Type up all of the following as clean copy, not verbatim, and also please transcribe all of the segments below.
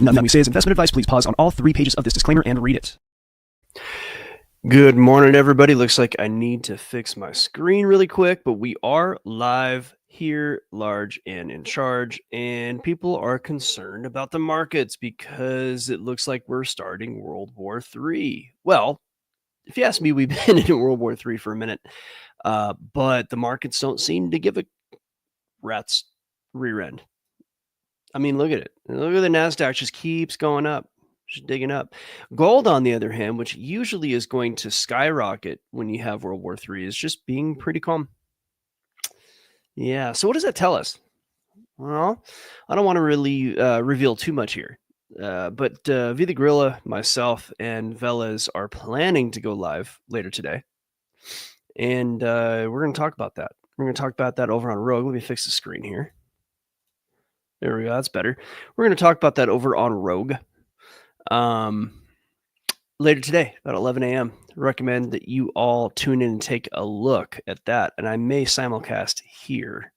Nothing we say is investment advice. Please pause on all 3 pages of this disclaimer and read it. Good morning, everybody. Looks like I need to fix my screen really quick, but we are live here, large and in charge, and people are concerned about the markets because it looks like we're starting World War III. Well, if you ask me, we've been in World War III for a minute, but the markets don't seem to give a rat's rear end. I mean, look at it. Look at the NASDAQ just keeps going up, just digging up. Gold, on the other hand, which usually is going to skyrocket when you have World War III, is just being pretty calm. Yeah, so what does that tell us? Well, I don't want to really reveal too much here, but Via the Gorilla, myself, and Velez are planning to go live later today, and we're going to talk about that. We're going to talk about that over on Rogue. Let me fix the screen here. There we go. That's better. We're going to talk about that over on Rogue later today, about 11 a.m. Recommend that you all tune in and take a look at that. And I may simulcast here.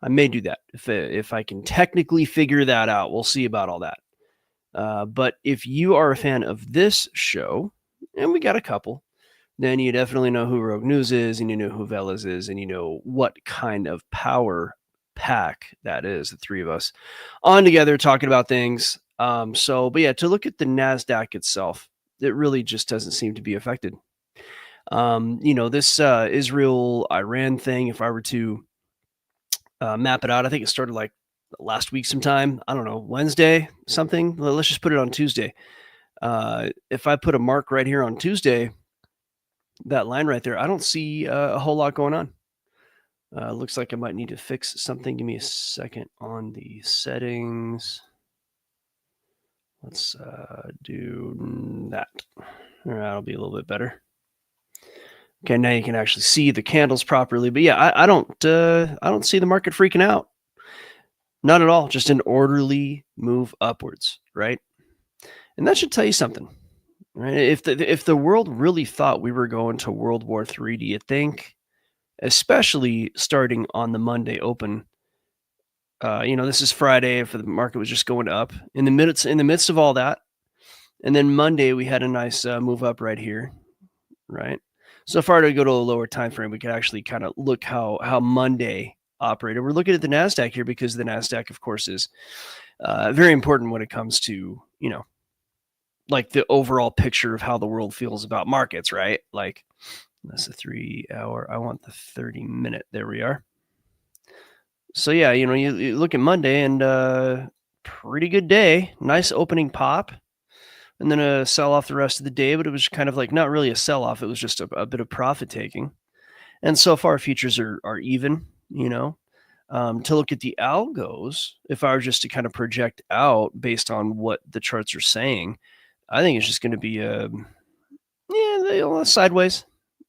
I may do that if I can technically figure that out. We'll see about all that. But if you are a fan of this show, and we got a couple, then you definitely know who Rogue News is, and you know who Velez is, and you know what kind of power pack that is, the three of us on together talking about things. But yeah, to look at the NASDAQ itself, it really just doesn't seem to be affected. This Israel-Iran thing, if I were to map it out, I think it started like last week sometime. I don't know, Wednesday, something. Let's just put it on Tuesday. If I put a mark right here on Tuesday, that line right there, I don't see a whole lot going on. Looks like I might need to fix something. Give me a second on the settings. Let's do that. All right, that'll be a little bit better. Okay, now you can actually see the candles properly. But yeah, I don't see the market freaking out. Not at all. Just an orderly move upwards, right? And that should tell you something, right? If the world really thought we were going to World War III, do you think? Especially starting on the Monday open. This is Friday. If the market was just going up in the midst of all that, and then Monday we had a nice move up right here, right? So far to go to a lower time frame, we could actually kind of look how Monday operated. We're looking at the NASDAQ here because the NASDAQ, of course, is very important when it comes to like the overall picture of how the world feels about markets, right? Like. That's a 3 hour. I want the 30-minute. There we are. So yeah, you look at Monday and pretty good day. Nice opening pop. And then a sell off the rest of the day, but it was kind of like not really a sell off. It was just a bit of profit taking. And so far futures are even, to look at the algos, if I were just to kind of project out based on what the charts are saying, I think it's just going to be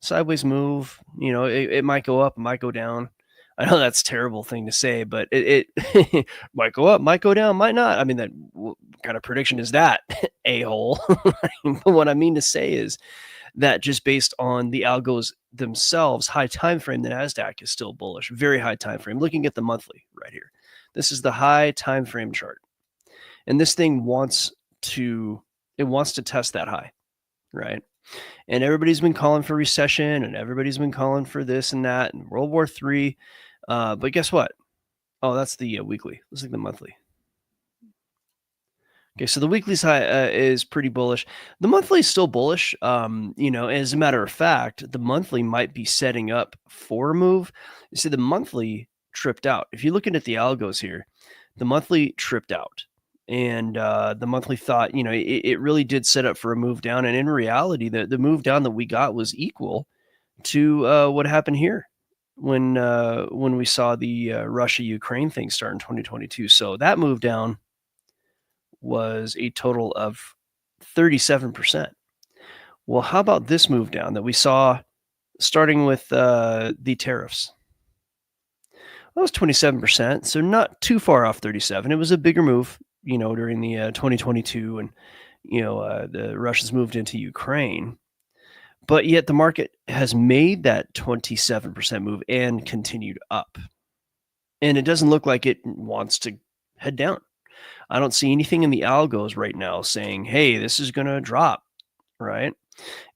sideways move. It might go up, it might go down. I know that's a terrible thing to say, but it might go up, might go down, might not. I mean, what kind of prediction is that, a-hole? What I mean to say is that just based on the algos themselves, high time frame, the NASDAQ is still bullish, very high time frame. Looking at the monthly right here, this is the high time frame chart, and this thing wants to test that high, right? And everybody's been calling for recession, and everybody's been calling for this and that, and World War III. But guess what? Oh, that's the weekly. Let's look at the monthly. Okay, so the weekly's high is pretty bullish. The monthly is still bullish. As a matter of fact, the monthly might be setting up for a move. You see, the monthly tripped out. If you're looking at the algos here, the monthly tripped out. And the monthly thought, it really did set up for a move down. And in reality, the move down that we got was equal to what happened here when we saw the Russia-Ukraine thing start in 2022. So that move down was a total of 37%. Well, how about this move down that we saw starting with the tariffs? That was 27%, so not too far off 37. It was a bigger move, during the 2022 and, the Russians moved into Ukraine. But yet the market has made that 27% move and continued up. And it doesn't look like it wants to head down. I don't see anything in the algos right now saying, hey, this is going to drop, right?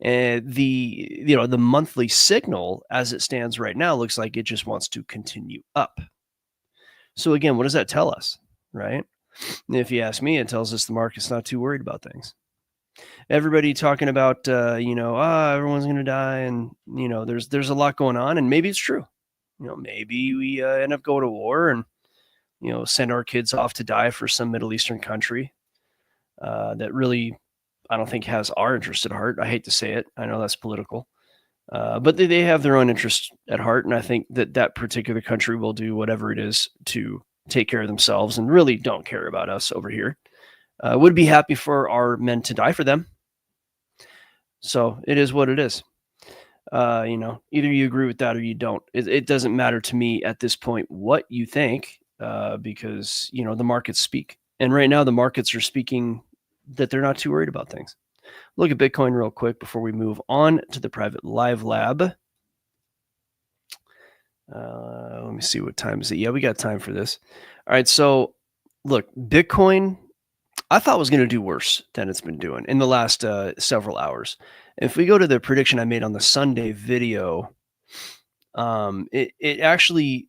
And the monthly signal as it stands right now looks like it just wants to continue up. So again, what does that tell us, right? And if you ask me, it tells us the market's not too worried about things. Everybody talking about, everyone's going to die, and there's a lot going on, and maybe it's true. Maybe we end up going to war and send our kids off to die for some Middle Eastern country that really, I don't think has our interest at heart. I hate to say it. I know that's political. But they have their own interests at heart, and I think that particular country will do whatever it is to take care of themselves and really don't care about us over here. Would be happy for our men to die for them. So it is what it is. Either you agree with that or you don't. It doesn't matter to me at this point what you think, because the markets speak, and right now the markets are speaking that they're not too worried about things. Look at Bitcoin real quick before we move on to the private live lab. Let me see, what time is it? Yeah, we got time for this. All right, so look, Bitcoin, I thought was going to do worse than it's been doing in the last several hours. If we go to the prediction I made on the Sunday video, it actually,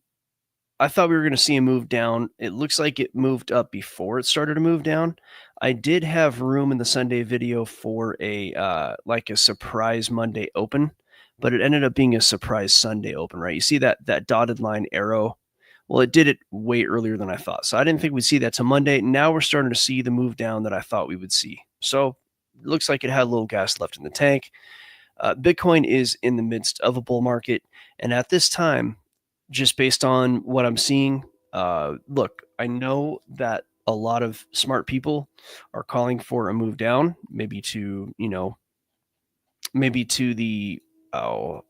I thought we were going to see a move down. It looks like it moved up before it started to move down. I did have room in the Sunday video for a surprise Monday open, but it ended up being a surprise Sunday open, right? You see that dotted line arrow? Well, it did it way earlier than I thought. So I didn't think we'd see that till Monday. Now we're starting to see the move down that I thought we would see. So it looks like it had a little gas left in the tank. Bitcoin is in the midst of a bull market. And at this time, just based on what I'm seeing, look, I know that a lot of smart people are calling for a move down, maybe to the low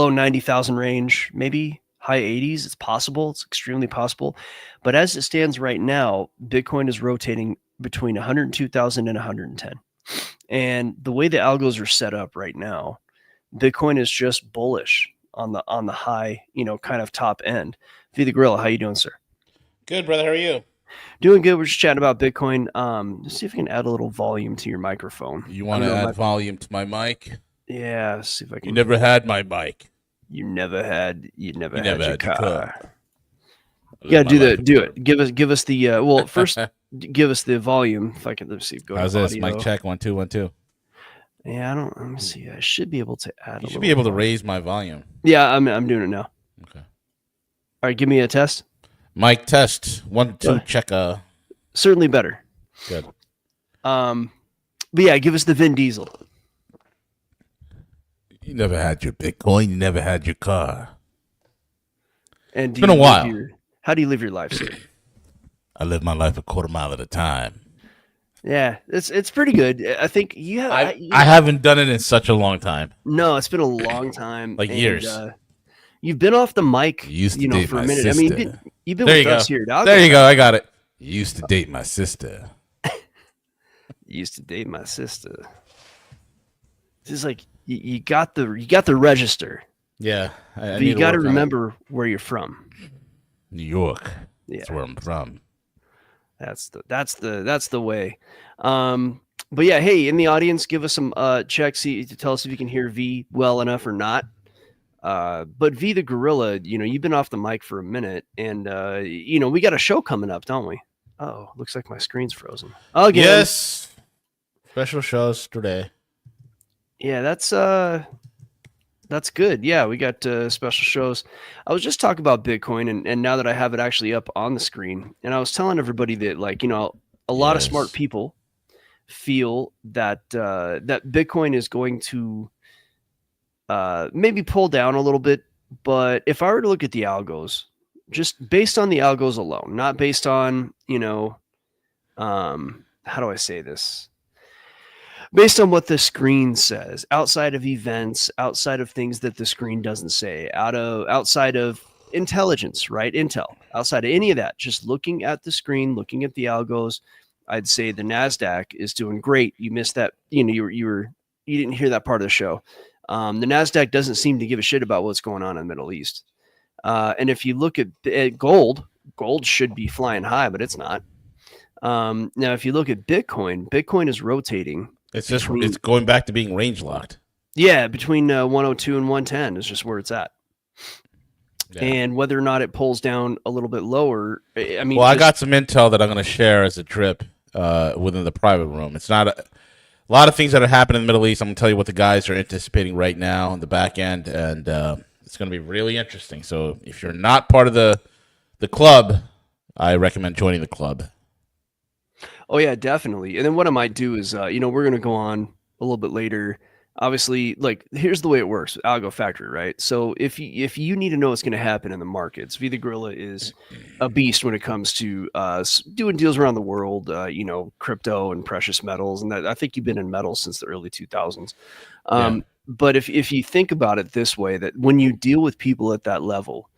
90,000 range, maybe high 80s. It's possible. It's extremely possible. But as it stands right now, Bitcoin is rotating between 102,000 and 110. And the way the algos are set up right now, Bitcoin is just bullish on the high, kind of top end. V the Gorilla, how you doing, sir? Good, brother. How are you? Doing good. We're just chatting about Bitcoin. Let's see if we can add a little volume to your microphone. You want to add volume to my mic? Yeah, let's see if I can. You never had my mic. You never had your had car. Yeah, do it. Give us the first give us the volume. If I can, let's see. Go How's to this? audio. Mic check 1 2 1 2. Yeah, let me see. I should be able to add. You should be able to raise my volume. Yeah, I'm doing it now. Okay. All right, give me a test. Mic test 1 2 check. Certainly better. Good. But yeah, give us the Vin Diesel. You never had your Bitcoin. You never had your car. And it's been a while. How do you live your life, sir? I live my life a quarter mile at a time. Yeah, it's pretty good. I think you have. I haven't done it in such a long time. No, it's been a long time, like years. You've been off the mic, for a minute. Sister. I mean, you've been there with you us go. here. There you go. I got it. You used to date my sister. Used to date my sister. This is like you got the register. Yeah, but you got to remember where you're from. New York. Yeah, that's where I'm from. That's the way. But yeah, hey, in the audience, give us some checks to tell us if you can hear V well enough or not. But V the Gorilla, you've been off the mic for a minute, and we got a show coming up, don't we? Oh, looks like my screen's frozen again. Yes, special shows today. Yeah, that's good. Yeah, we got special shows. I was just talking about Bitcoin, and now that I have it actually up on the screen, and I was telling everybody that, a lot of smart people feel that that Bitcoin is going to maybe pull down a little bit. But if I were to look at the algos, just based on the algos alone, not based on, how do I say this? Based on what the screen says, outside of events, outside of things that the screen doesn't say, outside of intelligence, right? Intel, outside of any of that, just looking at the screen, looking at the algos, I'd say the NASDAQ is doing great. You missed that, you didn't hear that part of the show. The NASDAQ doesn't seem to give a shit about what's going on in the Middle East. And if you look at gold should be flying high, but it's not. Now, if you look at Bitcoin is rotating. It's going back to being range locked. Yeah, between 102 and 110 is just where it's at. Yeah. And whether or not it pulls down a little bit lower, I mean, well, I got some intel that I'm going to share as a drip within the private room. It's not a lot of things that are happening in the Middle East. I'm going to tell you what the guys are anticipating right now on the back end, and it's going to be really interesting. So if you're not part of the club, I recommend joining the club. Oh yeah, definitely. And then what I might do is, we're going to go on a little bit later. Obviously, like, here's the way it works with Algo Factory, right? So if you need to know what's going to happen in the markets, V the Gorilla is a beast when it comes to doing deals around the world, crypto and precious metals. And that, I think you've been in metals since the early 2000s. But if you think about it this way, that when you deal with people at that level,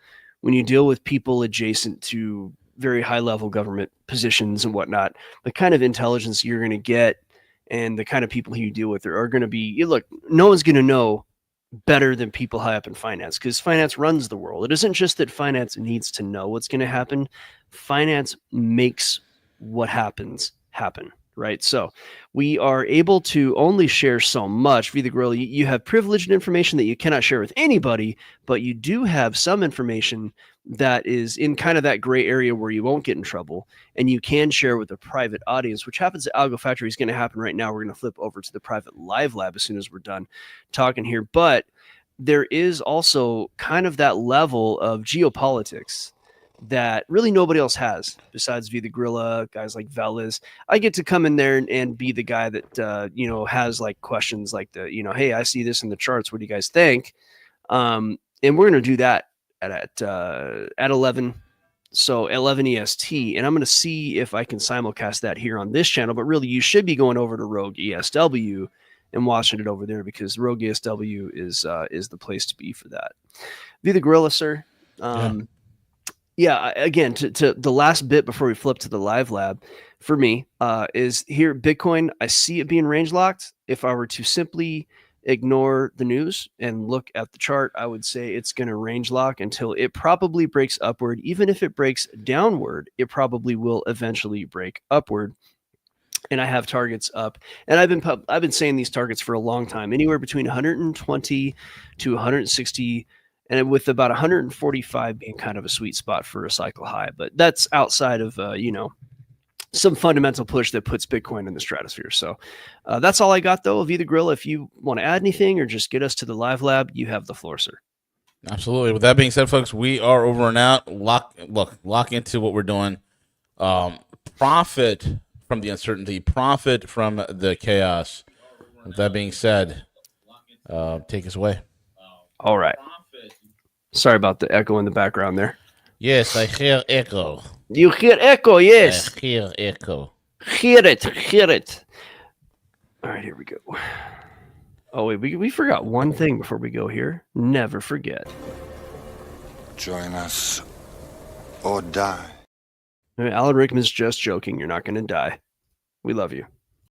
when you deal with people adjacent to very high level government positions and whatnot, the kind of intelligence you're going to get and the kind of people who you deal with are going to be, look, no one's going to know better than people high up in finance, because finance runs the world. It isn't just that finance needs to know what's going to happen. Finance makes what happens happen, right? So we are able to only share so much. V the Gorilla, you have privileged information that you cannot share with anybody, but you do have some information that is in kind of that gray area where you won't get in trouble, and you can share with a private audience, which happens at Algo Factory is going to happen right now. We're going to flip over to the private live lab as soon as we're done talking here. But there is also kind of that level of geopolitics that really nobody else has besides V the Gorilla, guys like Velas. I get to come in there and be the guy that, has like questions like hey, I see this in the charts. What do you guys think? And we're going to do that at 11. So 11 EST, and I'm going to see if I can simulcast that here on this channel. But really, you should be going over to Rogue ESW and watching it over there, because Rogue ESW is the place to be for that. V the Gorilla, sir. Again, to the last bit before we flip to the live lab, for me, is here Bitcoin. I see it being range locked. If I were to simply ignore the news and look at the chart, I would say it's going to range lock until it probably breaks upward. Even if it breaks downward, it probably will eventually break upward. And I have targets up, and I've been saying these targets for a long time, anywhere between 120 to 160, and with about 145 being kind of a sweet spot for a cycle high. But that's outside of some fundamental push that puts Bitcoin in the stratosphere. So that's all I got, though. V the Gorilla, if you want to add anything or just get us to the live lab, you have the floor, sir. Absolutely. With that being said, folks, we are over and out. Lock into what we're doing. Profit from the uncertainty, profit from the chaos. With that being said, take us away. All right. Sorry about the echo in the background there. Yes, I hear echo. You hear echo, yes. I hear echo. Hear it. All right, here we go. Oh, wait, we forgot one thing before we go here. Never forget. Join us or die. Alan Rickman's just joking. You're not going to die. We love you.